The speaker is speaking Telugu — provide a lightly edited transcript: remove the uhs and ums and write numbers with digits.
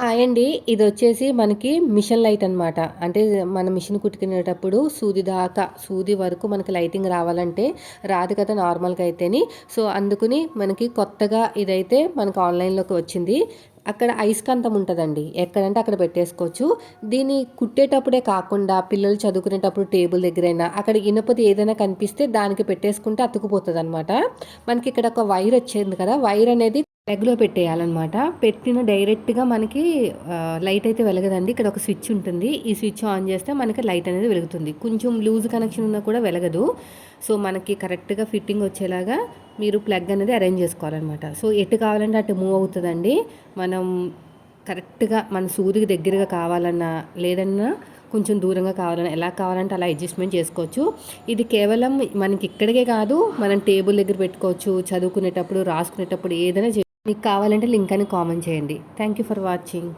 అండి. ఇదొచ్చేసి మనకి మిషన్ లైట్ అనమాట. అంటే మన మిషన్ కుట్టుకునేటప్పుడు సూది దాకా, సూది వరకు మనకి లైటింగ్ రావాలంటే రాదు కదా నార్మల్‌గా అయితేని. సో, అందుకని మనకి కొత్తగా ఇదైతే మనకు ఆన్‌లైన్‌లోకి వచ్చింది. అక్కడ అయస్కాంతం ఉంటదండి. ఎక్కడంటే అక్కడ పెట్టేసుకోవచ్చు. దీన్ని కుట్టేటప్పుడే కాకుండా పిల్లలు చదువుకునేటప్పుడు టేబుల్ దగ్గరైనా, అక్కడ ఇనుపది ఏదైనా కనిపిస్తే దానికి పెట్టేసుకుంటే అతుక్కుపోతదనమాట. మనకిక్కడ ఒక వైర్ వచ్చింది కదా! వైర్ అనేది ప్లగ్‌లో పెట్టేయాలనమాట. పెట్టిన డైరెక్ట్‌గా మనకి లైట్ అయితే వెలగదండి. ఇక్కడ ఒక స్విచ్ ఉంటుంది. ఈ స్విచ్ ఆన్ చేస్తే మనకి లైట్ అనేది వెలుగుతుంది. కొంచెం లూజ్ కనెక్షన్ ఉన్నా కూడా వెలగదు. సో, మనకి కరెక్ట్‌గా ఫిట్టింగ్ వచ్చేలాగా మీరు ప్లగ్ అనేది అరేంజ్ చేసుకోవాలనమాట. సో, ఎటు కావాలంటే అటు మూవ్ అవుతదండి. మనం కరెక్ట్‌గా మన సూదికి దగ్గరగా కావాలన్నా, లేదన్నా కొంచెం దూరంగా కావాలన్నా, ఎలా కావాలంటే అలా అడ్జస్ట్‌మెంట్ చేసుకోవచ్చు. ఇది కేవలం మనకి ఇక్కడికే కాదు, మనం టేబుల్ దగ్గర పెట్టుకోవచ్చు. చదువుకునేటప్పుడు, రాసుకునేటప్పుడు ఏదైనా మీకు కావాలంటే లింక్ అని కామెంట్ చేయండి. Thank you for watching.